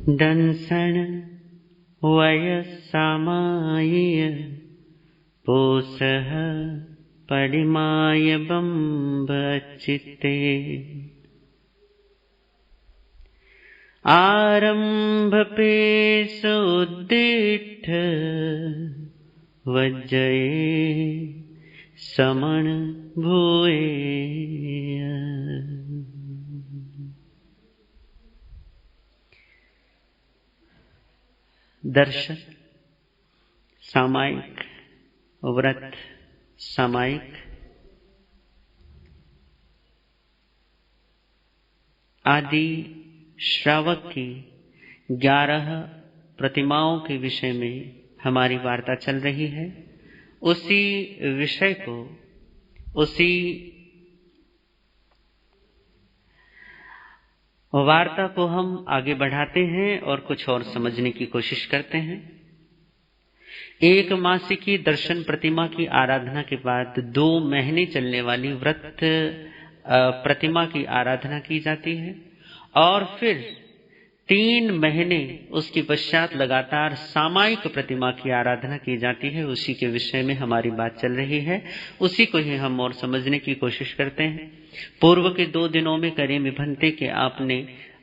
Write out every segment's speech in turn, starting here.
दंसन वयस्समाय पोषः परिमाय बम्बचित्ते आरम्भपेशोद्दिष्ठ वज्जये समन भूये। दर्शन सामायिक, व्रत सामायिक, आदि श्रावक की 11 प्रतिमाओं के विषय में हमारी वार्ता चल रही है। उसी विषय को, उसी वार्ता को हम आगे बढ़ाते हैं और कुछ और समझने की कोशिश करते हैं। एक मासिकी दर्शन प्रतिमा की आराधना के बाद 2 महीने चलने वाली व्रत प्रतिमा की आराधना की जाती है और फिर 3 महीने उसके पश्चात लगातार सामायिक प्रतिमा की आराधना की जाती है। उसी के विषय में हमारी बात चल रही है, उसी को ही हम और समझने की कोशिश करते हैं। पूर्व के 2 दिनों में करीमि भंते के आपने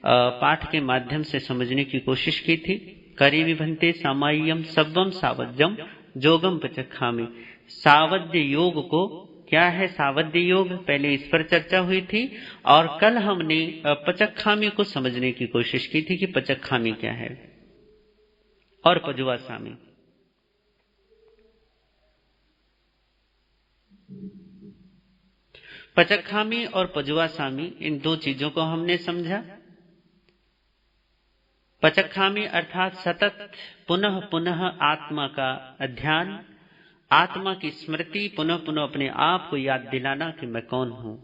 पाठ के माध्यम से समझने की कोशिश की थी। करीमि भंते सामाय्यम सब्बम सावध्यम जोगम पचखामि। सावध्य योग को क्या है? सावध्य योग, पहले इस पर चर्चा हुई थी और कल हमने पचखामी को समझने की कोशिश की थी कि पचखामी क्या है और पजुआसामी। पचखामी और पजुआसामी, इन 2 चीजों को हमने समझा। पचखामी अर्थात सतत पुनः पुनः आत्मा का ध्यान, आत्मा की स्मृति, पुनः पुनः अपने आप को याद दिलाना कि मैं कौन हूं।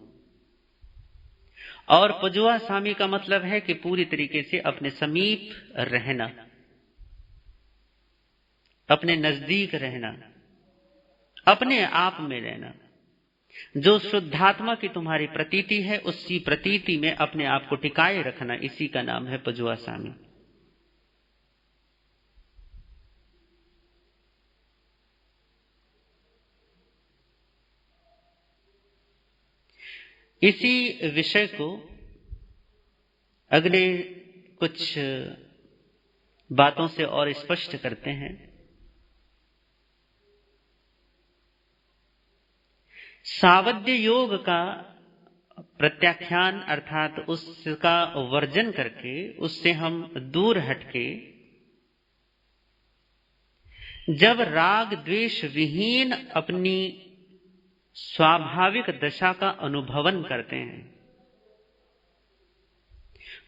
और पजुआसामी का मतलब है कि पूरी तरीके से अपने समीप रहना, अपने नजदीक रहना, अपने आप में रहना। जो शुद्धात्मा की तुम्हारी प्रतीति है, उसी प्रतीति में अपने आप को टिकाए रखना, इसी का नाम है पजुआसामी। इसी विषय को अगले कुछ बातों से और स्पष्ट करते हैं। सावध्य योग का प्रत्याख्यान अर्थात उसका वर्जन करके, उससे हम दूर हटके जब राग द्वेष विहीन अपनी स्वाभाविक दशा का अनुभवन करते हैं,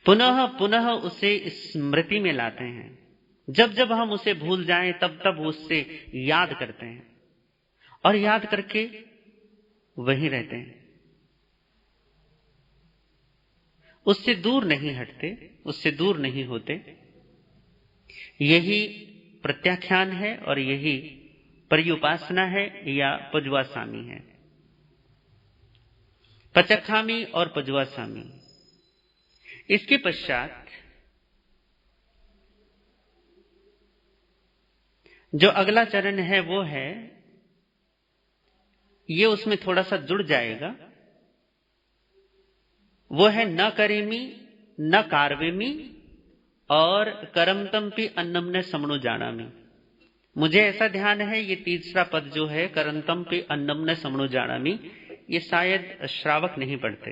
पुनः पुनः उसे स्मृति में लाते हैं। जब जब हम उसे भूल जाएं तब तब उससे याद करते हैं और याद करके वहीं रहते हैं, उससे दूर नहीं हटते, उससे दूर नहीं होते। यही प्रत्याख्यान है और यही पर्युपासना है या पजुआसामी है। पचखामी और पजुआसामी। इसके पश्चात जो अगला चरण है वो है, ये उसमें थोड़ा सा जुड़ जाएगा, वो है न करेमी न कार्वेमी और करमतम्पि अन्नम न समणो जानामि। मुझे ऐसा ध्यान है ये तीसरा पद जो है करमतम्पि अन्नम न समणो जानामि, ये शायद श्रावक नहीं पढ़ते,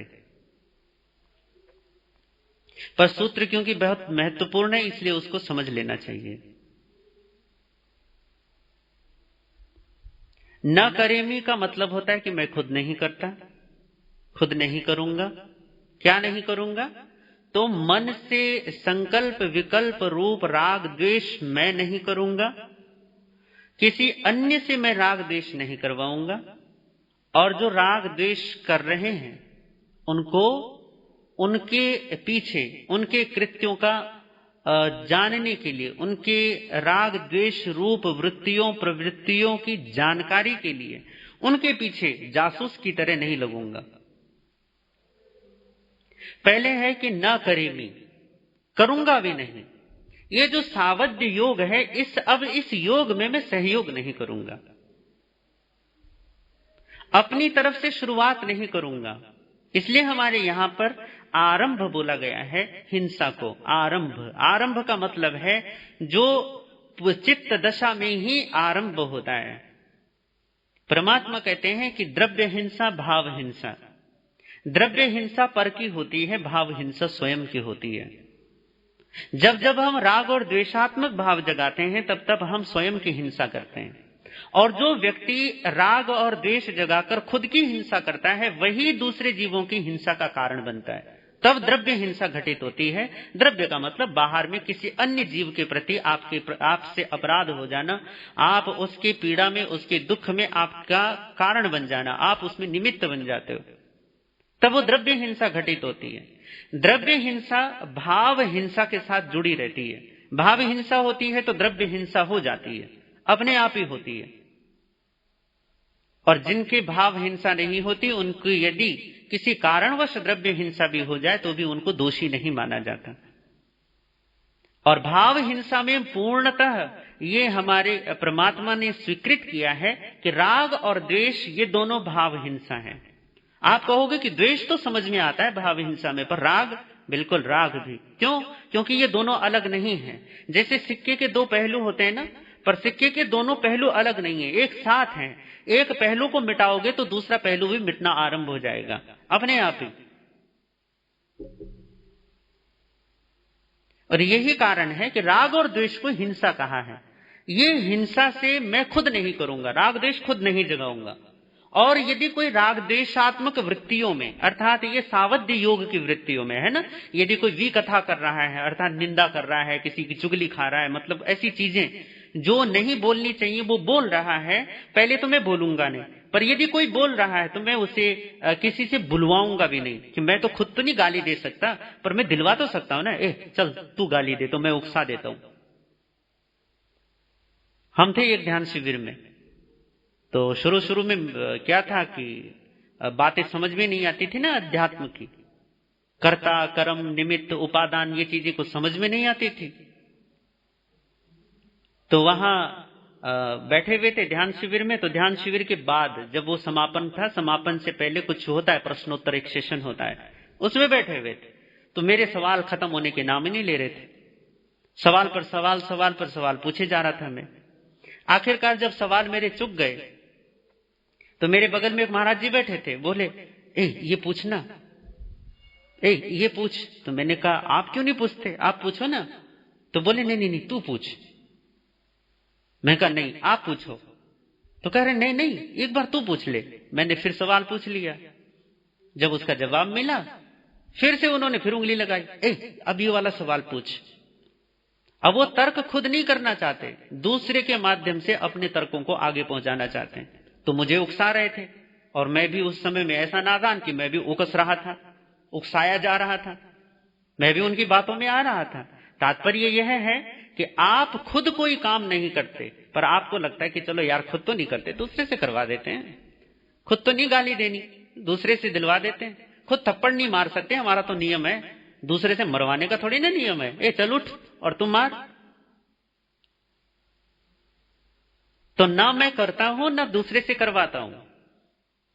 पर सूत्र क्योंकि बहुत महत्वपूर्ण है इसलिए उसको समझ लेना चाहिए। न करेमी का मतलब होता है कि मैं खुद नहीं करता, खुद नहीं करूंगा। क्या नहीं करूंगा? तो मन से संकल्प विकल्प रूप राग द्वेष मैं नहीं करूंगा, किसी अन्य से मैं राग द्वेष नहीं करवाऊंगा, और जो राग द्वेष कर रहे हैं उनको उनके पीछे उनके कृत्यों का जानने के लिए, उनके राग द्वेष रूप वृत्तियों प्रवृत्तियों की जानकारी के लिए उनके पीछे जासूस की तरह नहीं लगूंगा। पहले है कि ना करेमी, करूंगा भी नहीं, ये जो सावध्य योग है, अब इस योग में मैं सहयोग नहीं करूंगा, अपनी तरफ से शुरुआत नहीं करूंगा। इसलिए हमारे यहां पर आरंभ बोला गया है हिंसा को। आरंभ का मतलब है जो चित्त दशा में ही आरंभ होता है। परमात्मा कहते हैं कि द्रव्य हिंसा भाव हिंसा। द्रव्य हिंसा पर की होती है, भाव हिंसा स्वयं की होती है। जब जब हम राग और द्वेषात्मक भाव जगाते हैं तब तब हम स्वयं की हिंसा करते हैं। और जो व्यक्ति राग और द्वेष जगाकर खुद की हिंसा करता है वही दूसरे जीवों की हिंसा का कारण बनता है। तब द्रव्य हिंसा घटित होती है। द्रव्य का मतलब बाहर में किसी अन्य जीव के प्रति आपसे अपराध हो जाना, आप उसके पीड़ा में, उसके दुख में आपका कारण बन जाना, आप उसमें निमित्त बन जाते हो, तब वो द्रव्य हिंसा घटित होती है। द्रव्य हिंसा भाव हिंसा के साथ जुड़ी रहती है। भाव हिंसा होती है तो द्रव्य हिंसा हो जाती है, अपने आप ही होती है। और जिनके भाव हिंसा नहीं होती उनकी यदि किसी कारणवश द्रव्य हिंसा भी हो जाए तो भी उनको दोषी नहीं माना जाता। और भाव हिंसा में पूर्णतः ये हमारे परमात्मा ने स्वीकृत किया है कि राग और द्वेष ये दोनों भाव हिंसा है। आप कहोगे कि द्वेष तो समझ में आता है भाव हिंसा में, पर राग, बिल्कुल राग भी। क्यों? क्योंकि ये दोनों अलग नहीं है। जैसे सिक्के के दो पहलू होते हैं ना, पर सिक्के के दोनों पहलू अलग नहीं है, एक साथ हैं। एक पहलू को मिटाओगे तो दूसरा पहलू भी मिटना आरंभ हो जाएगा अपने आप ही। और यही कारण है कि राग और द्वेष को हिंसा कहा है। ये हिंसा से मैं खुद नहीं करूंगा, राग द्वेष खुद नहीं जगाऊंगा। और यदि कोई राग द्वेषात्मक वृत्तियों में, अर्थात ये सावध्य योग की वृत्तियों में है ना, यदि कोई विकथा कर रहा है, अर्थात निंदा कर रहा है, किसी की चुगली खा रहा है, मतलब ऐसी चीजें जो नहीं बोलनी चाहिए वो बोल रहा है, पहले तो मैं बोलूंगा नहीं, पर यदि कोई बोल रहा है तो मैं उसे किसी से बुलवाऊंगा भी नहीं। कि मैं तो खुद तो नहीं गाली दे सकता, पर मैं दिलवा तो सकता हूं ना, चल तू गाली दे, तो मैं उकसा देता हूं। हम थे एक ध्यान शिविर में, तो शुरू में क्या था कि बातें समझ में नहीं आती थी ना अध्यात्म की, कर्ता कर्म निमित्त उपादान, ये चीजें कुछ समझ में नहीं आती थी। तो वहां बैठे हुए थे ध्यान शिविर में। तो ध्यान शिविर के बाद जब वो समापन था, समापन से पहले कुछ होता है, प्रश्नोत्तर एक सेशन होता है, उसमें बैठे हुए थे। तो मेरे सवाल खत्म होने के नाम ही नहीं ले रहे थे। सवाल पर सवाल, सवाल पर सवाल पूछे जा रहा था मैं। आखिरकार जब सवाल मेरे चुक गए तो मेरे बगल में एक महाराज जी बैठे थे, बोले ये पूछना, ये पूछ। तो मैंने कहा आप क्यों नहीं पूछते, आप पूछो ना। तो बोले नहीं तू पूछ। मैं कहा नहीं आप पूछो। तो कह रहे नहीं एक बार तू पूछ ले। मैंने फिर सवाल पूछ लिया। जब उसका जवाब मिला फिर से उन्होंने फिर उंगली लगाई, अब ये वाला सवाल पूछ। अब वो तर्क खुद नहीं करना चाहते, दूसरे के माध्यम से अपने तर्कों को आगे पहुंचाना चाहते हैं। तो मुझे उकसा रहे थे, और मैं भी उस समय में ऐसा नादान कि मैं भी उकस रहा था, उकसाया जा रहा था, मैं भी उनकी बातों में आ रहा था। तात्पर्य यह है कि आप खुद कोई काम नहीं करते, पर आपको लगता है कि चलो यार खुद तो नहीं करते, दूसरे से करवा देते हैं। खुद तो नहीं गाली देनी, दूसरे से दिलवा देते हैं। खुद थप्पड़ नहीं मार सकते, हमारा तो नियम है, दूसरे से मरवाने का थोड़ी ना नियम है। चल उठ और तुम मार। तो ना मैं करता हूं ना दूसरे से करवाता हूं।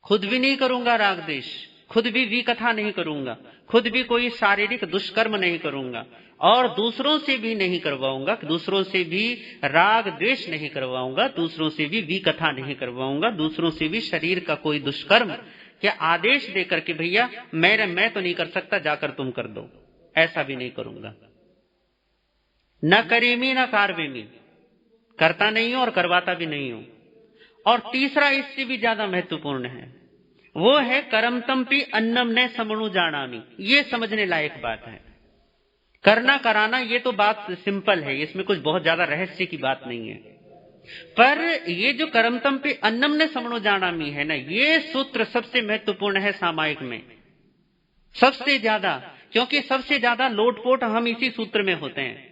खुद भी नहीं करूंगा राग द्वेष, खुद भी विकथा नहीं करूंगा, खुद भी कोई शारीरिक दुष्कर्म नहीं करूंगा, और दूसरों से भी नहीं करवाऊंगा, दूसरों से भी राग द्वेष नहीं करवाऊंगा, दूसरों से भी विकथा नहीं करवाऊंगा, दूसरों से भी शरीर का कोई दुष्कर्म क्या आदेश देकर के भैया मैं तो नहीं कर सकता, जाकर तुम कर दो, ऐसा भी नहीं करूंगा। न करेमी न कारवेमी, करता नहीं हूं और करवाता भी नहीं हूं। और तीसरा इससे भी ज्यादा महत्वपूर्ण है, वो है करमतम्पि अन्नम ने समणु जानामी। ये समझने लायक बात है। करना कराना ये तो बात सिंपल है, इसमें कुछ बहुत ज्यादा रहस्य की बात नहीं है। पर ये जो करमतम्पि अन्नम ने समणु जानामी है ना, ये सूत्र सबसे महत्वपूर्ण है सामायिक में, सबसे ज्यादा। क्योंकि सबसे ज्यादा लोटपोट हम इसी सूत्र में होते हैं,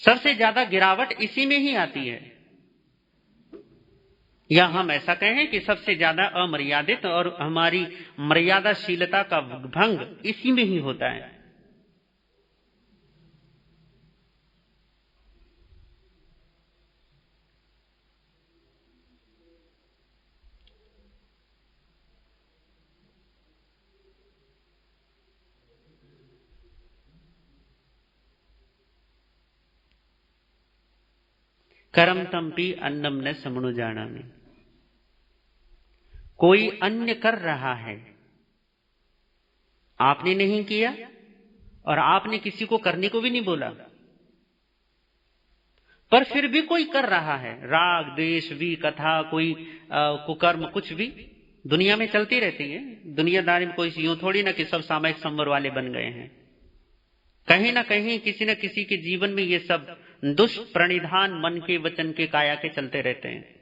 सबसे ज्यादा गिरावट इसी में ही आती है। या हम ऐसा कहें कि सबसे ज्यादा अमर्यादित और हमारी मर्यादाशीलता का भंग इसी में ही होता है। कर्म तंपी अन्नम न समणु जाना में। कोई अन्य कर रहा है, आपने नहीं किया और आपने किसी को करने को भी नहीं बोला, पर फिर भी कोई कर रहा है। राग द्वेष भी, कथा, कोई कुकर्म, कुछ भी दुनिया में चलती रहती है। दुनियादारी में कोई यूं थोड़ी ना कि सब सामायिक संवर वाले बन गए हैं। कहीं ना कहीं किसी न किसी के जीवन में ये सब दुष्प्रणिधान मन के, वचन के, काया के चलते रहते हैं।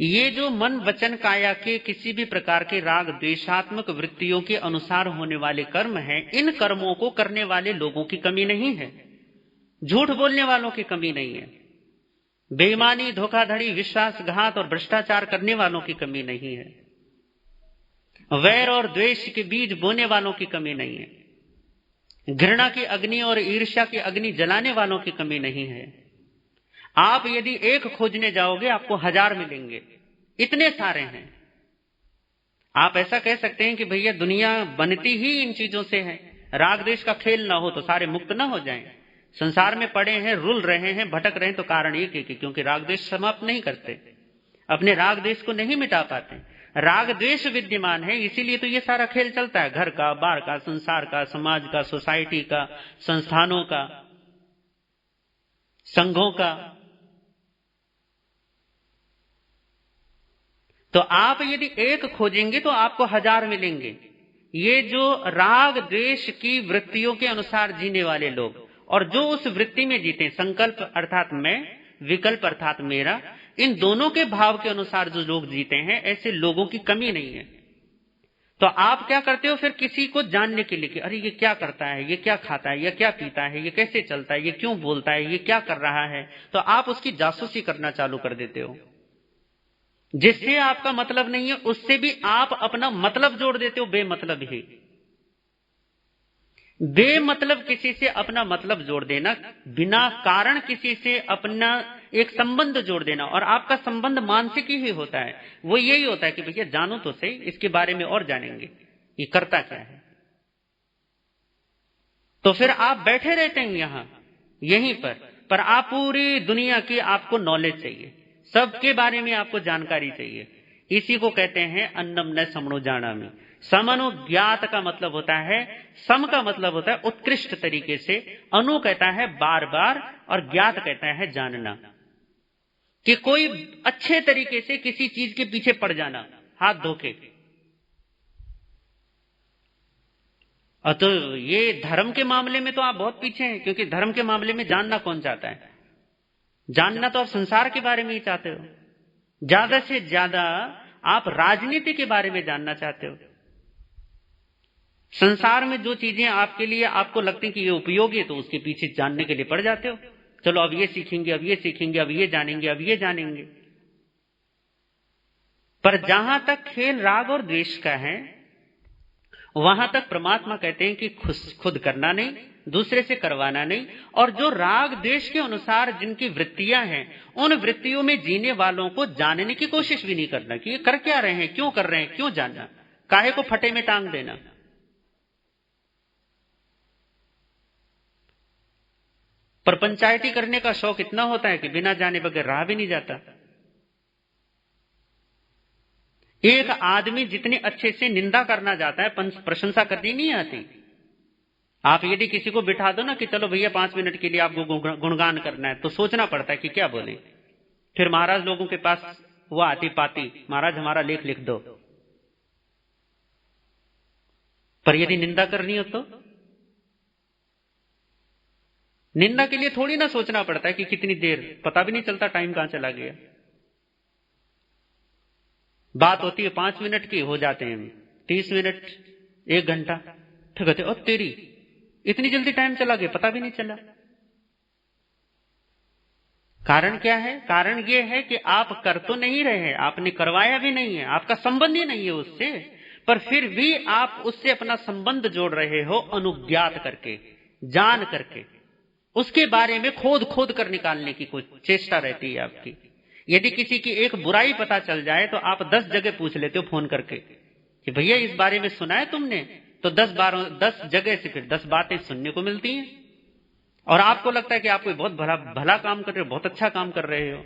ये जो मन, वचन, काया के किसी भी प्रकार के राग द्वेषात्मक वृत्तियों के अनुसार होने वाले कर्म हैं, इन कर्मों को करने वाले लोगों की कमी नहीं है, झूठ बोलने वालों की कमी नहीं है, बेईमानी, धोखाधड़ी, विश्वासघात और भ्रष्टाचार करने वालों की कमी नहीं है, वैर और द्वेष के बीज बोने वालों की कमी नहीं है, घृणा की अग्नि और ईर्ष्या की अग्नि जलाने वालों की कमी नहीं है। आप यदि एक खोजने जाओगे आपको 1000 मिलेंगे, इतने सारे हैं। आप ऐसा कह सकते हैं कि भैया दुनिया बनती ही इन चीजों से है, राग द्वेष का खेल ना हो तो सारे मुक्त ना हो जाएं। संसार में पड़े हैं, रुल रहे हैं, भटक रहे हैं, तो कारण ये कि क्योंकि राग द्वेष समाप्त नहीं करते, अपने राग द्वेष को नहीं मिटा पाते। राग द्वेष विद्यमान है, इसीलिए तो ये सारा खेल चलता है, घर का, बार का, संसार का, समाज का, सोसाइटी का, संस्थानों का, संघों का। तो आप यदि एक खोजेंगे तो आपको 1000 मिलेंगे। ये जो राग द्वेष की वृत्तियों के अनुसार जीने वाले लोग और जो उस वृत्ति में जीते, संकल्प अर्थात मैं, विकल्प अर्थात मेरा, इन दोनों के भाव के अनुसार जो लोग जीते हैं, ऐसे लोगों की कमी नहीं है। तो आप क्या करते हो फिर किसी को जानने के लिए कि अरे ये क्या करता है, ये क्या खाता है, ये क्या पीता है, ये कैसे चलता है, ये क्यों बोलता है, ये क्या कर रहा है, तो आप उसकी जासूसी करना चालू कर देते हो। जिससे आपका मतलब नहीं है उससे भी आप अपना मतलब जोड़ देते हो, बेमतलब ही। बेमतलब किसी से अपना मतलब जोड़ देना, बिना कारण किसी से अपना एक संबंध जोड़ देना, और आपका संबंध मानसिक ही होता है। वो यही होता है कि भैया जानो तो सही, इसके बारे में और जानेंगे, ये करता क्या है। तो फिर आप बैठे रहते हैं यहीं पर आप पूरी दुनिया की आपको नॉलेज चाहिए, सबके बारे में आपको जानकारी चाहिए। इसी को कहते हैं अन्नम न समणो जानामि। समनुज्ञात का मतलब होता है, सम का मतलब होता है उत्कृष्ट तरीके से, अनु कहता है बार बार, और ज्ञात कहता है जानना, कि कोई अच्छे तरीके से किसी चीज के पीछे पड़ जाना हाथ धोके। और तो ये धर्म के मामले में तो आप बहुत पीछे हैं, क्योंकि धर्म के मामले में जानना कौन चाहता है? जानना तो आप संसार के बारे में ही चाहते हो। ज्यादा से ज्यादा आप राजनीति के बारे में जानना चाहते हो। संसार में जो चीजें आपके लिए आपको लगती हैं कि ये उपयोगी है, तो उसके पीछे जानने के लिए पड़ जाते हो। चलो अब ये सीखेंगे, अब ये सीखेंगे, अब ये जानेंगे, अब ये जानेंगे। पर जहां तक खेल राग और द्वेष का है, वहां तक परमात्मा कहते हैं कि खुद करना नहीं, दूसरे से करवाना नहीं, और जो राग द्वेष के अनुसार जिनकी वृत्तियां हैं, उन वृत्तियों में जीने वालों को जानने की कोशिश भी नहीं करना कि ये कर क्या रहे हैं, क्यों कर रहे हैं, क्यों जानना, काहे को फटे में टांग देना। पर पंचायती करने का शौक इतना होता है कि बिना जाने बगैर रहा भी नहीं जाता। एक आदमी जितने अच्छे से निंदा करना जाता है, प्रशंसा करनी नहीं आती। आप यदि किसी को बिठा दो ना कि चलो भैया 5 मिनट के लिए आपको गुणगान करना है, तो सोचना पड़ता है कि क्या बोले। फिर महाराज लोगों के पास वो आती पाती, महाराज हमारा लेख लिख दो। पर यदि निंदा करनी हो तो निंदा के लिए थोड़ी ना सोचना पड़ता है कि कितनी देर, पता भी नहीं चलता टाइम कहां चला गया। बात होती है 5 मिनट की, हो जाते हैं 30 मिनट, 1 घंटा। फिर कहते और तेरी इतनी जल्दी टाइम चला गया, पता भी नहीं चला। कारण क्या है? कारण यह है कि आप कर तो नहीं रहे हैं, आपने करवाया भी नहीं है, आपका संबंध ही नहीं है उससे, पर फिर भी आप उससे अपना संबंध जोड़ रहे हो अनुज्ञात करके, जान करके। उसके बारे में खोद कर निकालने की कोई चेष्टा रहती है आपकी। यदि किसी की एक बुराई पता चल जाए तो आप 10 जगह पूछ लेते हो फोन करके कि भैया इस बारे में सुना है तुमने, तो 10 जगह से फिर 10 बातें सुनने को मिलती हैं। और आपको लगता है कि आप कोई बहुत भला काम कर रहे हो, बहुत अच्छा काम कर रहे हो।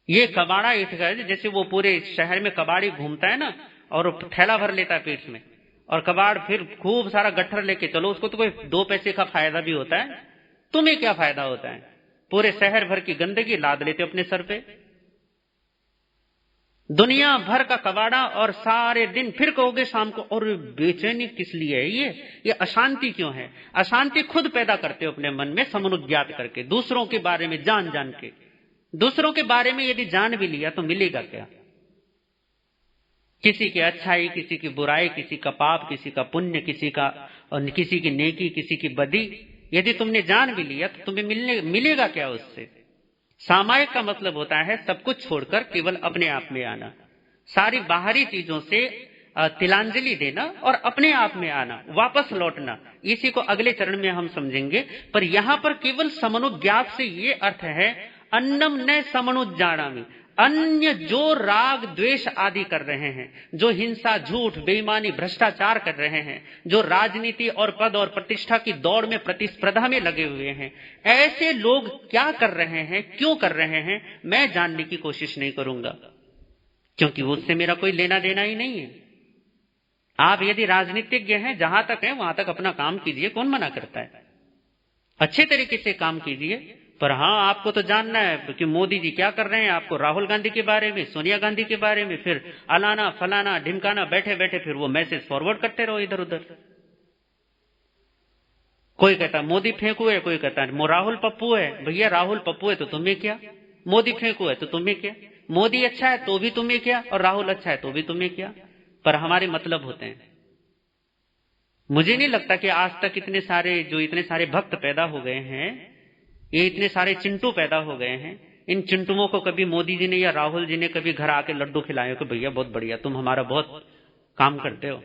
ये कबाड़ा इठ गए, जैसे वो पूरे शहर में कबाड़ी घूमता है ना और थैला भर लेता है पेट में, और कबाड़ फिर खूब सारा गट्ठर लेके चलो, उसको तो कोई 2 पैसे का फायदा भी होता है, तुम्हें क्या फायदा होता है? पूरे शहर भर की गंदगी लाद लेते अपने सर पे, दुनिया भर का कबाड़ा, और सारे दिन फिर कहोगे शाम को, और बेचैनी किस लिए है? ये अशांति क्यों है? अशांति खुद पैदा करते हो अपने मन में समनुज्ञात करके, दूसरों के बारे में जान जान के। दूसरों के बारे में यदि जान भी लिया तो मिलेगा क्या? किसी की अच्छाई, किसी की बुराई, किसी का पाप, किसी का पुण्य, किसी की नेकी, किसी की बदी, यदि तुमने जान भी लिया तो तुम्हें मिलेगा क्या उससे? सामायिक का मतलब होता है सब कुछ छोड़कर केवल अपने आप में आना, सारी बाहरी चीजों से तिलांजलि देना और अपने आप में आना, वापस लौटना। इसी को अगले चरण में हम समझेंगे। पर यहां पर केवल समनुज्ञात से ये अर्थ है अन्नम न समनुज्जानामि, अन्य जो राग द्वेष आदि कर रहे हैं, जो हिंसा, झूठ, बेईमानी, भ्रष्टाचार कर रहे हैं, जो राजनीति और पद और प्रतिष्ठा की दौड़ में, प्रतिस्पर्धा में लगे हुए हैं, ऐसे लोग क्या कर रहे हैं, क्यों कर रहे हैं, मैं जानने की कोशिश नहीं करूंगा, क्योंकि उससे मेरा कोई लेना देना ही नहीं है। आप यदि राजनीतिज्ञ हैं, जहां तक है वहां तक अपना काम कीजिए, कौन मना करता है? अच्छे तरीके से काम कीजिए। पर हां, आपको तो जानना है कि मोदी जी क्या कर रहे हैं, आपको राहुल गांधी के बारे में, सोनिया गांधी के बारे में, फिर अलाना फलाना ढिमकाना, बैठे बैठे फिर वो मैसेज फॉरवर्ड करते रहो इधर उधर। कोई कहता है मोदी फेंकू है, कोई कहता है राहुल पप्पू है। भैया राहुल पप्पू है तो तुम्हें क्या, मोदी फेंकू है तो तुम्हें क्या? मोदी अच्छा है तो भी तुम्हें क्या, और राहुल अच्छा है तो भी तुम्हें क्या? पर हमारे मतलब होते हैं। मुझे नहीं लगता कि आज तक इतने सारे भक्त पैदा हो गए हैं, ये इतने सारे चिंटू पैदा हो गए हैं, इन चिंटुओं को कभी मोदी जी ने या राहुल जी ने कभी घर आके लड्डू खिलाए कि भैया बहुत बढ़िया, तुम हमारा बहुत काम करते हो,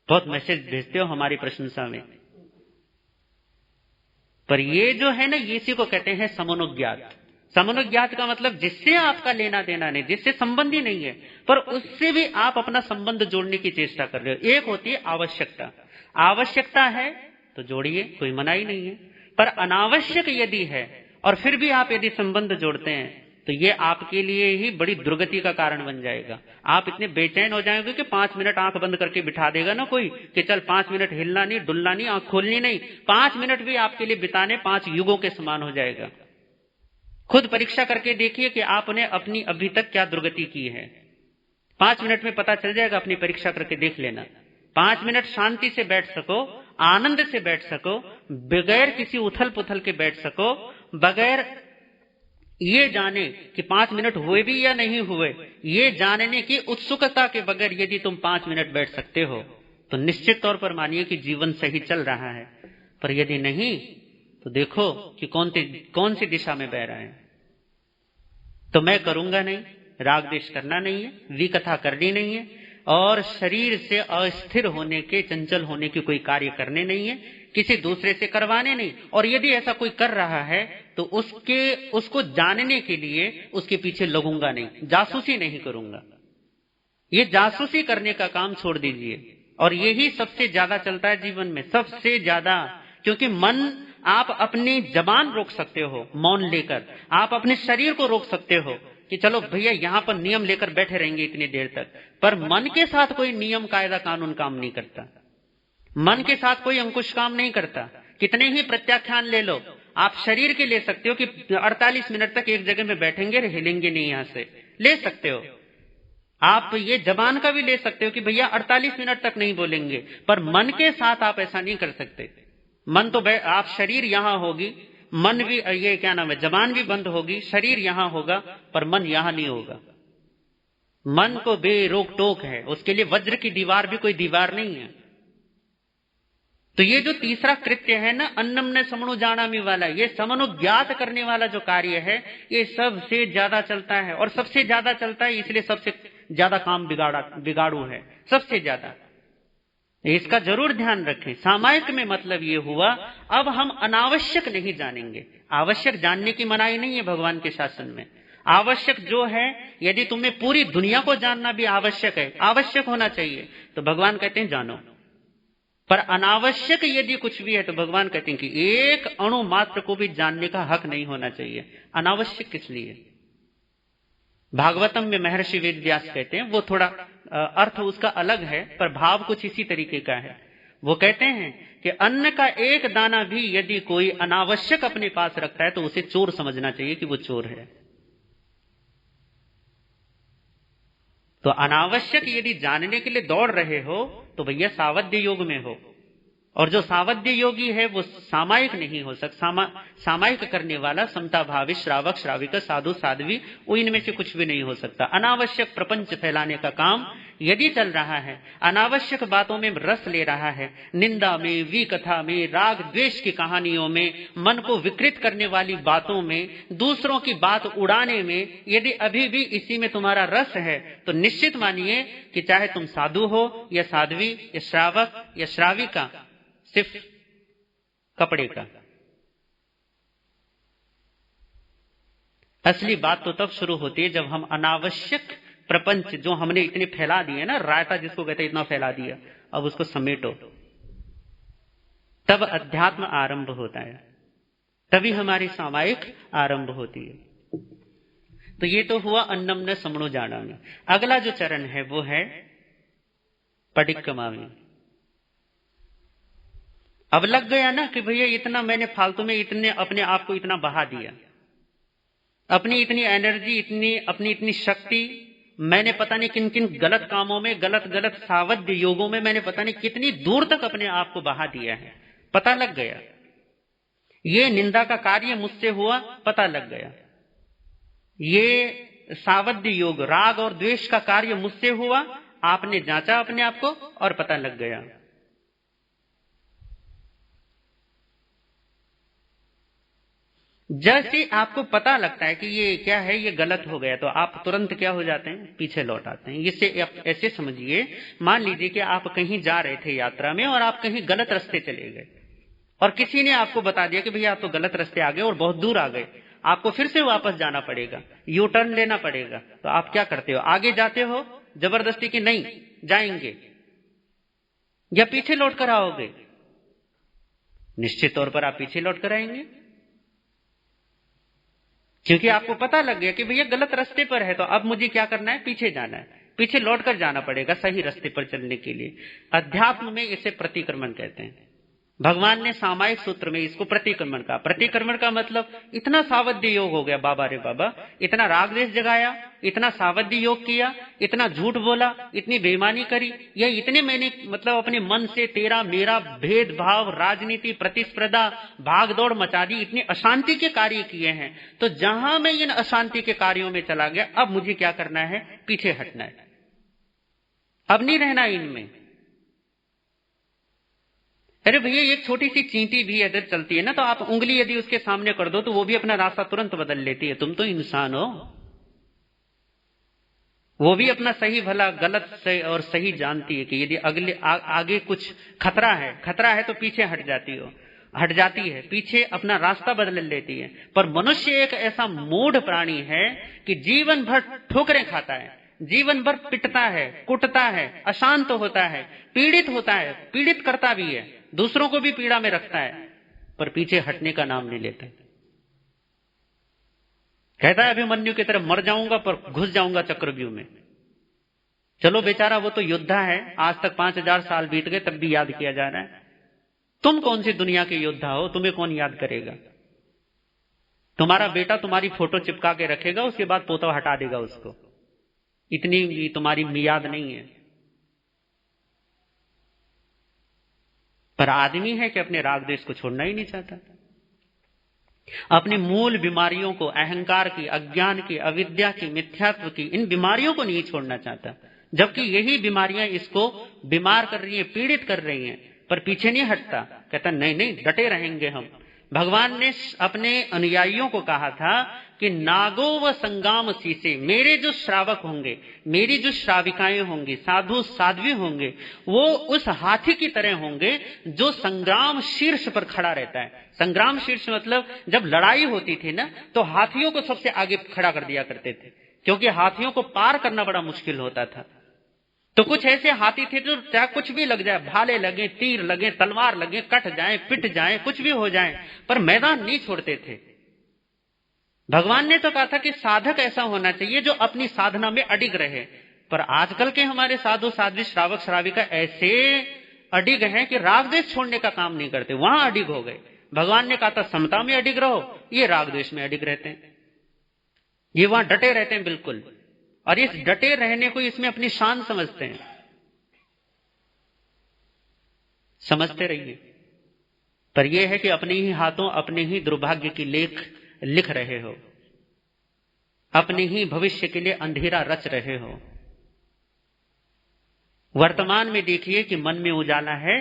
बहुत मैसेज भेजते हो हमारी प्रशंसा में। पर ये जो है ना, इसी को कहते हैं समनुज्ञात। समनुज्ञात का मतलब जिससे आपका लेना देना नहीं, जिससे संबंध ही नहीं है, पर उससे भी आप अपना संबंध जोड़ने की चेष्टा कर रहे हो। एक होती है आवश्यकता, आवश्यकता है तो जोड़िए, कोई मनाही नहीं है। पर अनावश्यक यदि है और फिर भी आप यदि संबंध जोड़ते हैं तो ये आपके लिए ही बड़ी दुर्गति का कारण बन जाएगा। आप इतने बेचैन हो जाएंगे कि 5 मिनट आंख बंद करके बिठा देगा ना कोई कि चल 5 मिनट हिलना नहीं, डुलना नहीं, आंख खोलनी नहीं। 5 मिनट भी आपके लिए बिताने 5 युगों के समान हो जाएगा। खुद परीक्षा करके देखिए कि आपने अपनी अभी तक क्या दुर्गति की है। 5 मिनट में पता चल जाएगा, अपनी परीक्षा करके देख लेना। 5 मिनट शांति से बैठ सको, आनंद से बैठ सको, बगैर किसी उथल पुथल के बैठ सको, बगैर ये जाने कि 5 मिनट हुए भी या नहीं हुए, ये जानने की उत्सुकता के बगैर यदि तुम 5 मिनट बैठ सकते हो तो निश्चित तौर पर मानिए कि जीवन सही चल रहा है। पर यदि नहीं तो देखो कि कौन सी दिशा में बह रहा है। तो मैं करूंगा नहीं, राग द्वेष करना नहीं है, विकथा करनी नहीं है, और शरीर से अस्थिर होने के, चंचल होने के कोई कार्य करने नहीं है, किसी दूसरे से करवाने नहीं। और यदि ऐसा कोई कर रहा है तो उसको जानने के लिए उसके पीछे लगूंगा नहीं, जासूसी नहीं करूंगा। ये जासूसी करने का काम छोड़ दीजिए। और यही सबसे ज्यादा चलता है जीवन में, सबसे ज्यादा। क्योंकि मन, आप अपनी जबान रोक सकते हो मौन लेकर, आप अपने शरीर को रोक सकते हो कि चलो भैया यहां पर नियम लेकर बैठे रहेंगे इतनी देर तक, पर मन के साथ कोई नियम कायदा कानून काम नहीं करता। मन के साथ कोई अंकुश काम नहीं करता। कितने ही प्रत्याख्यान ले लो, आप शरीर के ले सकते हो कि 48 मिनट तक एक जगह में बैठेंगे, हिलेंगे नहीं, यहां से ले सकते हो। आप ये जबान का भी ले सकते हो कि भैया 48 मिनट तक नहीं बोलेंगे, पर मन के साथ आप ऐसा नहीं कर सकते। मन तो आप, शरीर यहां होगी, मन भी, ये क्या नाम है, जबान भी बंद होगी, शरीर यहां होगा पर मन यहां नहीं होगा। मन को बेरोक टोक है, उसके लिए वज्र की दीवार भी कोई दीवार नहीं है। तो ये जो तीसरा कृत्य है ना, अन्नम न समनुजानामि वाला, ये समनुज्ञात करने वाला जो कार्य है, ये सबसे ज्यादा चलता है। और सबसे ज्यादा चलता है इसलिए सबसे ज्यादा काम बिगाड़ू है, सबसे ज्यादा। इसका जरूर ध्यान रखें। सामायिक में मतलब ये हुआ, अब हम अनावश्यक नहीं जानेंगे। आवश्यक जानने की मनाही नहीं है भगवान के शासन में। आवश्यक जो है, यदि तुम्हें पूरी दुनिया को जानना भी आवश्यक है, आवश्यक होना चाहिए, तो भगवान कहते हैं जानो। पर अनावश्यक यदि कुछ भी है तो भगवान कहते हैं कि एक अणु मात्र को भी जानने का हक नहीं होना चाहिए। अनावश्यक किस लिए? भागवतम में महर्षि वेदव्यास कहते हैं, वो थोड़ा अर्थ उसका अलग है पर भाव कुछ इसी तरीके का है। वो कहते हैं कि अन्न का एक दाना भी यदि कोई अनावश्यक अपने पास रखता है तो उसे चोर समझना चाहिए कि वो चोर है। तो अनावश्यक यदि जानने के लिए दौड़ रहे हो तो भैया सावध्य योग में हो, और जो सावध्य योगी है वो सामायिक नहीं हो सकता। सामायिक करने वाला समता भावी श्रावक श्राविका साधु साध्वी, वो इनमें से कुछ भी नहीं हो सकता। अनावश्यक प्रपंच फैलाने का काम यदि चल रहा है, अनावश्यक बातों में रस ले रहा है, निंदा में, विकथा में, राग द्वेष की कहानियों में, मन को विकृत करने वाली बातों में, दूसरों की बात उड़ाने में, यदि अभी भी इसी में तुम्हारा रस है तो निश्चित मानिए कि चाहे तुम साधु हो या साध्वी या श्रावक या श्राविका, सिर्फ कपड़े का। असली बात तो तब शुरू होती है जब हम अनावश्यक प्रपंच जो हमने इतने फैला दिए ना, रायता जिसको कहते हैं, इतना फैला दिया, अब उसको समेटो, तब अध्यात्म आरंभ होता है, तभी हमारी सामायिक आरंभ होती है। तो ये तो हुआ अन्नम न समणो जाना में। अगला जो चरण है वो है पडिक्कमा में। अब लग गया ना कि भैया इतना मैंने फालतू में इतने अपने आप को इतना बहा दिया, अपनी इतनी एनर्जी, अपनी इतनी शक्ति मैंने पता नहीं किन किन गलत कामों में, गलत सावध्य योगों में मैंने पता नहीं कितनी दूर तक अपने आप को बहा दिया है। पता लग गया, ये निंदा का कार्य मुझसे हुआ, पता लग गया। ये सावध्य योग, राग और द्वेष का कार्य मुझसे हुआ, आपने जांचा अपने आप को और पता लग गया। जैसे आपको पता लगता है कि ये क्या है, ये गलत हो गया, तो आप तुरंत क्या हो जाते हैं, पीछे लौट आते हैं। इससे ऐसे समझिए, मान लीजिए कि आप कहीं जा रहे थे यात्रा में और आप कहीं गलत रास्ते चले गए और किसी ने आपको बता दिया कि भैया आप तो गलत रास्ते आ गए और बहुत दूर आ गए, आपको फिर से वापस जाना पड़ेगा, यू टर्न लेना पड़ेगा। तो आप क्या करते हो? आगे जाते हो जबरदस्ती की नहीं जाएंगे, या पीछे लौट कर आओगे? निश्चित तौर पर आप पीछे लौट कर आएंगे, क्योंकि आपको पता लग गया कि भैया गलत रास्ते पर है, तो अब मुझे क्या करना है, पीछे जाना है, पीछे लौटकर जाना पड़ेगा सही रास्ते पर चलने के लिए। अध्यात्म में इसे प्रतिक्रमण कहते हैं। भगवान ने सामायिक सूत्र में इसको प्रतिक्रमण कहा। प्रतिक्रमण का मतलब इतना सावध्य योग हो गया, बाबा रे बाबा, इतना राग द्वेष जगाया, इतना सावध्य योग किया, इतना झूठ बोला, इतनी बेईमानी करी, या इतने मैंने मतलब अपने मन से तेरा मेरा भेदभाव, राजनीति, प्रतिस्पर्धा, भाग दौड़ मचा दी, इतनी अशांति के कार्य किए हैं। तो जहां मैं इन अशांति के कार्यों में चला गया, अब मुझे क्या करना है, पीछे हटना है, अब नहीं रहना इनमें। अरे भैया एक छोटी सी चींटी भी अगर चलती है ना, तो आप उंगली यदि उसके सामने कर दो तो वो भी अपना रास्ता तुरंत बदल लेती है। तुम तो इंसान हो, वो भी अपना सही भला गलत सही और सही जानती है कि यदि आगे कुछ खतरा है तो पीछे हट जाती है, पीछे अपना रास्ता बदल लेती है। पर मनुष्य एक ऐसा मूढ़ प्राणी है कि जीवन भर ठोकरें खाता है, जीवन भर पिटता है, कुटता है, अशांत होता है, पीड़ित होता है, पीड़ित करता भी है, दूसरों को भी पीड़ा में रखता है, पर पीछे हटने का नाम नहीं लेता। कहता है अभिमन्यु की तरह मर जाऊंगा पर घुस जाऊंगा चक्रव्यूह में। चलो बेचारा वो तो योद्धा है, आज तक 5000 साल बीत गए तब भी याद किया जा रहा है। तुम कौन सी दुनिया के योद्धा हो, तुम्हें कौन याद करेगा? तुम्हारा बेटा तुम्हारी फोटो चिपका के रखेगा, उसके बाद पोता हटा देगा उसको, इतनी भी तुम्हारी मियाद नहीं है। पर आदमी है कि अपने राग द्वेष को छोड़ना ही नहीं चाहता, अपनी मूल बीमारियों को, अहंकार की, अज्ञान की, अविद्या की, मिथ्यात्व की, इन बीमारियों को नहीं छोड़ना चाहता, जबकि यही बीमारियां इसको बीमार कर रही है, पीड़ित कर रही हैं, पर पीछे नहीं हटता। कहता नहीं डटे रहेंगे हम। भगवान ने अपने अनुयायियों को कहा था कि नागो व संगाम शीशे, मेरे जो श्रावक होंगे, मेरी जो श्राविकाएं होंगी, साधु साध्वी होंगे, वो उस हाथी की तरह होंगे जो संग्राम शीर्ष पर खड़ा रहता है। संग्राम शीर्ष मतलब जब लड़ाई होती थी ना, तो हाथियों को सबसे आगे खड़ा कर दिया करते थे, क्योंकि हाथियों को पार करना बड़ा मुश्किल होता था। तो कुछ ऐसे हाथी थे जो चाहे कुछ भी लग जाए, भाले लगे, तीर लगे, तलवार लगे, कट जाए, पिट जाए, कुछ भी हो जाए, पर मैदान नहीं छोड़ते थे। भगवान ने तो कहा था कि साधक ऐसा होना चाहिए जो अपनी साधना में अडिग रहे। पर आजकल के हमारे साधु साध्वी श्रावक श्राविका ऐसे अडिग हैं कि राग द्वेष छोड़ने का काम नहीं करते, वहां अडिग हो गए। भगवान ने कहा था समता में अडिग रहो, ये राग द्वेष में अडिग रहते हैं, ये वहां डटे रहते हैं बिल्कुल। और इस डटे रहने को इसमें अपनी शान समझते हैं। समझते रहिए। पर यह है कि अपने ही हाथों अपने ही दुर्भाग्य की लेख लिख रहे हो, अपने ही भविष्य के लिए अंधेरा रच रहे हो। वर्तमान में देखिए कि मन में उजाला है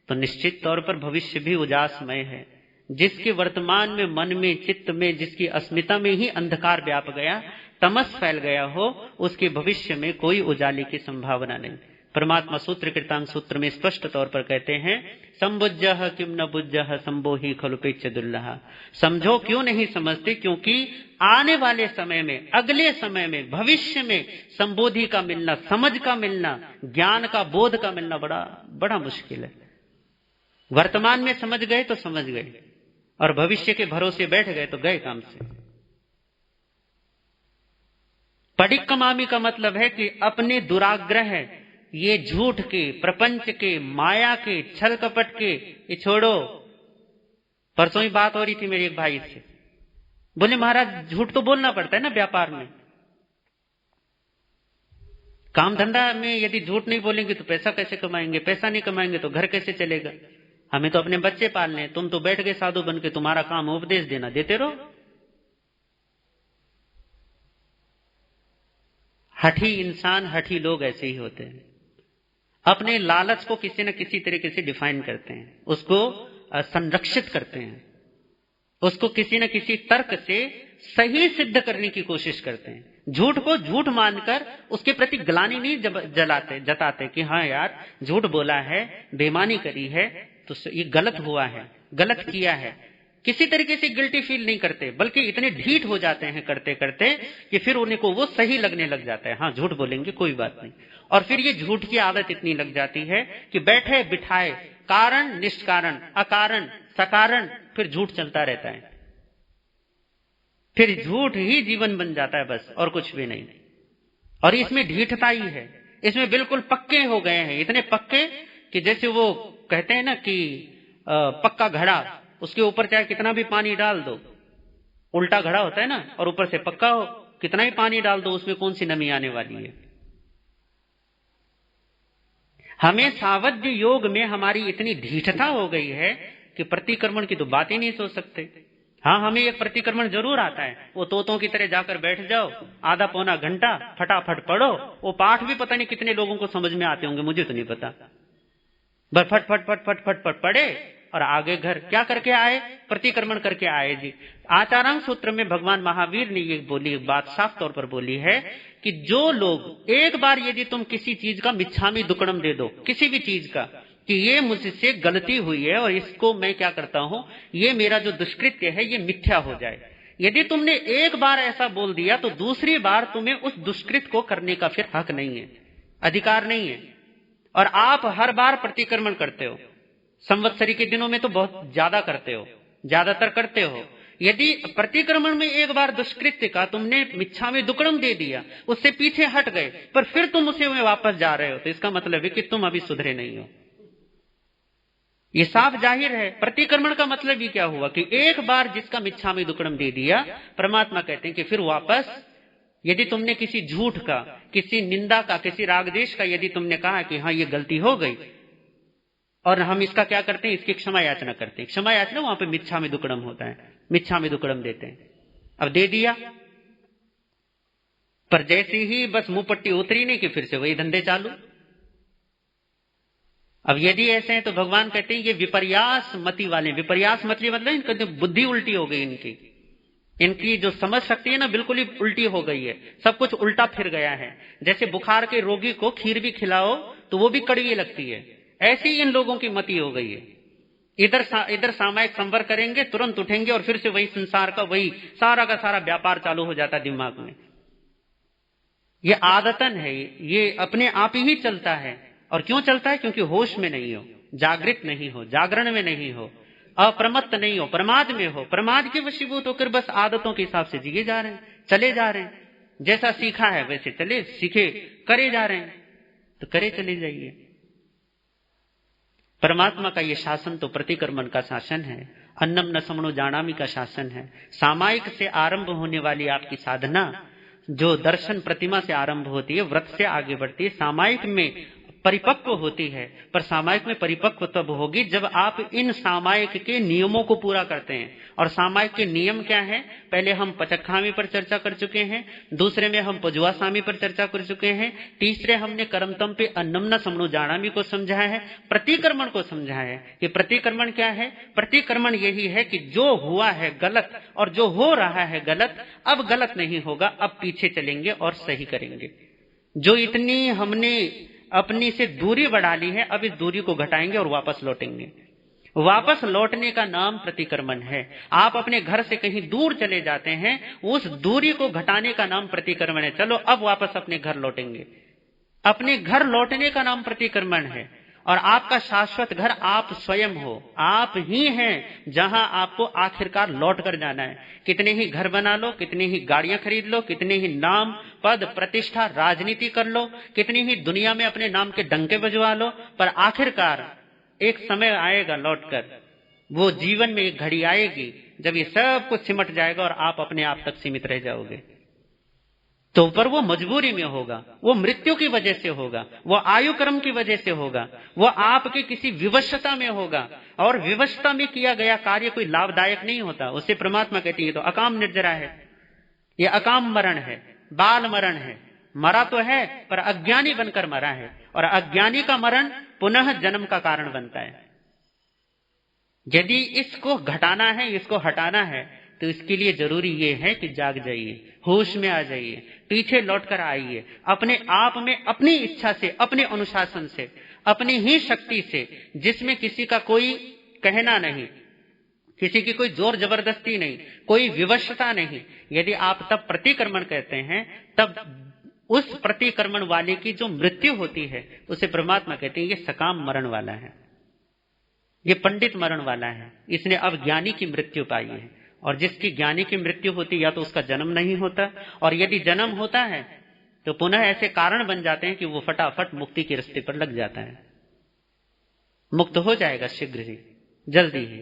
तो निश्चित तौर पर भविष्य भी उजासमय है। जिसके वर्तमान में, मन में, चित्त में, जिसकी अस्मिता में ही अंधकार व्याप गया, तमस फैल गया हो, उसके भविष्य में कोई उजाले की संभावना नहीं। परमात्मा सूत्र कृतांग सूत्र में स्पष्ट तौर पर कहते हैं, संबुज्जः किम न बुज्जः संबोहि खलु पेच्य दुर्लभ। समझो क्यों नहीं समझते, क्योंकि आने वाले समय में, अगले समय में, भविष्य में संबोधि का मिलना, समझ का मिलना, ज्ञान का, बोध का मिलना बड़ा बड़ा मुश्किल है। वर्तमान में समझ गए तो समझ गए, और भविष्य के भरोसे बैठ गए तो गए काम से। पडिक्कमामी का मतलब है कि अपने दुराग्रह, ये झूठ के, प्रपंच के, माया के, छल कपट के, ये छोड़ो। परसों ही बात हो रही थी मेरे एक भाई से, बोले महाराज झूठ तो बोलना पड़ता है ना व्यापार में, काम धंधा में यदि झूठ नहीं बोलेंगे तो पैसा कैसे कमाएंगे, पैसा नहीं कमाएंगे तो घर कैसे चलेगा, हमें तो अपने बच्चे पालने हैं। तुम तो बैठ गए साधु बन के, तुम्हारा काम उपदेश देना, देते रहो। हठी इंसान, हठी लोग ऐसे ही होते हैं, अपने लालच को किसी न किसी तरीके से डिफाइन करते हैं, उसको संरक्षित करते हैं, उसको किसी न किसी तर्क से सही सिद्ध करने की कोशिश करते हैं। झूठ को झूठ मानकर उसके प्रति ग्लानि नहीं जताते कि हाँ यार झूठ बोला है, बेईमानी करी है, तो ये गलत हुआ है, गलत किया है। किसी तरीके से गिल्टी फील नहीं करते, बल्कि इतने ढीठ हो जाते हैं करते करते कि फिर उन्हें को वो सही लगने लग जाता है। हाँ झूठ बोलेंगे कोई बात नहीं, और फिर ये झूठ की आदत इतनी लग जाती है कि बैठे बिठाए, कारण निष्कारण, अकारण सकारण, फिर झूठ चलता रहता है। फिर झूठ ही जीवन बन जाता है बस, और कुछ भी नहीं। और इसमें ढीठता ही है, इसमें बिल्कुल पक्के हो गए हैं, इतने पक्के कि जैसे वो कहते हैं ना कि पक्का घड़ा, उसके ऊपर चाहे कितना भी पानी डाल दो, उल्टा घड़ा होता है ना, और ऊपर से पक्का हो, कितना ही पानी डाल दो उसमें कौन सी नमी आने वाली है। हमें सावध्य योग में हमारी इतनी ढीठता हो गई है कि प्रतिक्रमण की तो बात ही नहीं सोच सकते। हाँ हमें एक प्रतिक्रमण जरूर आता है, वो तोतों की तरह जाकर बैठ जाओ, आधा पौना घंटा फटाफट पढ़ो, वो पाठ भी पता नहीं कितने लोगों को समझ में आते होंगे, मुझे तो नहीं पता, बस फट फट फट फट फट फट पढ़े और आगे घर क्या करके आए, प्रतिक्रमण करके आए जी। आचारांग सूत्र में भगवान महावीर ने ये बोली बात साफ तौर पर बोली है कि जो लोग एक बार यदि तुम किसी चीज का मिच्छामी दुक्कड़म दे दो, किसी भी चीज का, कि ये मुझसे गलती हुई है और इसको मैं क्या करता हूं, ये मेरा जो दुष्कृत्य है ये मिथ्या हो जाए, यदि तुमने एक बार ऐसा बोल दिया तो दूसरी बार तुम्हें उस दुष्कृत को करने का फिर हक नहीं है, अधिकार नहीं है। और आप हर बार प्रतिक्रमण करते हो, संवत्सरी के दिनों में तो बहुत ज्यादा करते हो, ज्यादातर करते हो। यदि प्रतिक्रमण में एक बार दुष्कृत्य का तुमने मिच्छामी दुक्कड़म दे दिया, उससे पीछे हट गए, पर फिर तुम उसे में वापस जा रहे हो, तो इसका मतलब है कि तुम अभी सुधरे नहीं हो। ये साफ जाहिर है। प्रतिक्रमण का मतलब ये क्या हुआ कि एक बार जिसका मिच्छामी दुक्कड़म दे दिया, परमात्मा कहते हैं कि फिर वापस, यदि तुमने किसी झूठ का, किसी निंदा का, किसी रागदेश का यदि तुमने कहा कि हाँ ये गलती हो गई, और हम इसका क्या करते हैं, इसकी क्षमा याचना करते हैं। क्षमा याचना वहां पे मिच्छामी दुक्कड़म होता है, मिच्छामी दुक्कड़म देते हैं। अब दे दिया, पर जैसे ही बस मुंह पट्टी उतरी नहीं कि फिर से वही धंधे चालू। अब यदि ऐसे हैं तो भगवान कहते हैं ये विपर्यास मति वाले। विपर्यास मति मतलब इनका जो बुद्धि उल्टी हो गई, इनकी जो समझ शक्ति है ना बिल्कुल ही उल्टी हो गई है, सब कुछ उल्टा फिर गया है। जैसे बुखार के रोगी को खीर भी खिलाओ तो वो भी कड़वी लगती है, ऐसी इन लोगों की मति हो गई है। इधर सामायिक संवर करेंगे, तुरंत उठेंगे और फिर से वही संसार का वही सारा का सारा व्यापार चालू हो जाता दिमाग में। ये आदतन है, ये अपने आप ही चलता है। और क्यों चलता है? क्योंकि होश में नहीं हो, जागृत नहीं हो, जागरण में नहीं हो, अप्रमत्त नहीं हो, प्रमाद में हो। प्रमाद के वशीभूत होकर बस आदतों के हिसाब से जिए जा रहे हैं, चले जा रहे हैं। जैसा सीखा है वैसे चले, सीखे करे जा रहे हैं, तो करे चले जाइए। परमात्मा का ये शासन तो प्रतिक्रमण का शासन है, अन्नम न समणो जानामि का शासन है। सामायिक से आरंभ होने वाली आपकी साधना जो दर्शन प्रतिमा से आरंभ होती है, व्रत से आगे बढ़ती है, सामायिक में परिपक्व होती है। पर सामायिक में परिपक्व तब होगी जब आप इन सामायिक के नियमों को पूरा करते हैं। और सामायिक के नियम क्या है? पहले हम पचक्खामी पर चर्चा कर चुके हैं, दूसरे में हम पजुआसामी पर चर्चा कर चुके हैं, तीसरे हमने कर्मतम पे अन्नम न समणो जानामि को समझाया है, प्रतिक्रमण को समझाया है। कि प्रतिक्रमण क्या है? प्रतिक्रमण यही है कि जो हुआ है गलत और जो हो रहा है गलत, अब गलत नहीं होगा, अब पीछे चलेंगे और सही करेंगे। जो इतनी हमने अपनी से दूरी बढ़ा ली है, अब इस दूरी को घटाएंगे और वापस लौटेंगे। वापस लौटने का नाम प्रतिक्रमण है। आप अपने घर से कहीं दूर चले जाते हैं, उस दूरी को घटाने का नाम प्रतिक्रमण है। चलो अब वापस अपने घर लौटेंगे, अपने घर लौटने का नाम प्रतिक्रमण है। और आपका शाश्वत घर आप स्वयं हो, आप ही हैं जहां आपको आखिरकार लौट कर जाना है। कितने ही घर बना लो, कितनी ही गाड़ियां खरीद लो, कितने ही नाम पद प्रतिष्ठा राजनीति कर लो, कितनी ही दुनिया में अपने नाम के डंके बजवा लो, पर आखिरकार एक समय आएगा लौटकर, वो जीवन में एक घड़ी आएगी जब ये सब कुछ सिमट जाएगा और आप अपने आप तक सीमित रह जाओगे। तो पर वो मजबूरी में होगा, वो मृत्यु की वजह से होगा, वो आयु क्रम की वजह से होगा, वो आपके किसी विवशता में होगा। और विवशता में किया गया कार्य कोई लाभदायक नहीं होता। उससे परमात्मा कहती है तो अकाम निर्जरा है, ये अकाम मरण है, बाल मरण है। मरा तो है पर अज्ञानी बनकर मरा है, और अज्ञानी का मरण पुनः जन्म का कारण बनता है। यदि इसको घटाना है, इसको हटाना है, तो इसके लिए जरूरी ये है कि जाग जाइए, होश में आ जाइए, पीछे लौटकर आइए, अपने आप में अपनी इच्छा से, अपने अनुशासन से, अपनी ही शक्ति से, जिसमें किसी का कोई कहना नहीं, किसी की कोई जोर जबरदस्ती नहीं, कोई विवशता नहीं। यदि आप तब प्रतिक्रमण कहते हैं, तब उस प्रतिक्रमण वाले की जो मृत्यु होती है उसे परमात्मा कहते हैं ये सकाम मरण वाला है, ये पंडित मरण वाला है, इसने अब ज्ञानी की मृत्यु पाई है। और जिसकी ज्ञानी की मृत्यु होती या तो उसका जन्म नहीं होता, और यदि जन्म होता है तो पुनः ऐसे कारण बन जाते हैं कि वो फटाफट मुक्ति के रास्ते पर लग जाता है, मुक्त हो जाएगा शीघ्र ही, जल्दी ही।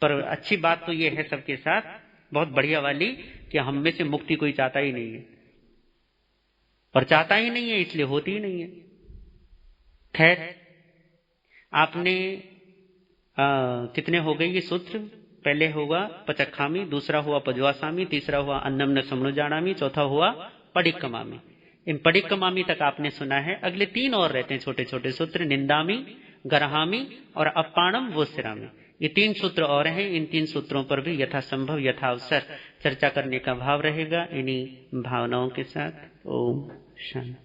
पर अच्छी बात तो ये है सबके साथ बहुत बढ़िया वाली कि हम में से मुक्ति कोई चाहता ही नहीं है, और चाहता ही नहीं है इसलिए होती ही नहीं है। खैर, आपने कितने हो गए ये सूत्र? पहले हुआ पचक्खामी, दूसरा हुआ पजुआसामी, तीसरा हुआ अन्नम न समणो जानामि, चौथा हुआ पडिक्कमामी। इन पडिक्कमामी तक आपने सुना है। अगले 3 और रहते हैं छोटे छोटे सूत्र, निंदामी, गरहामी और अप्पाणम वोसिरामी। ये 3 सूत्र और हैं। इन 3 सूत्रों पर भी यथासंभव यथावसर चर्चा करने का भाव रहेगा। इन्हीं भावनाओं के साथ ओम शांति।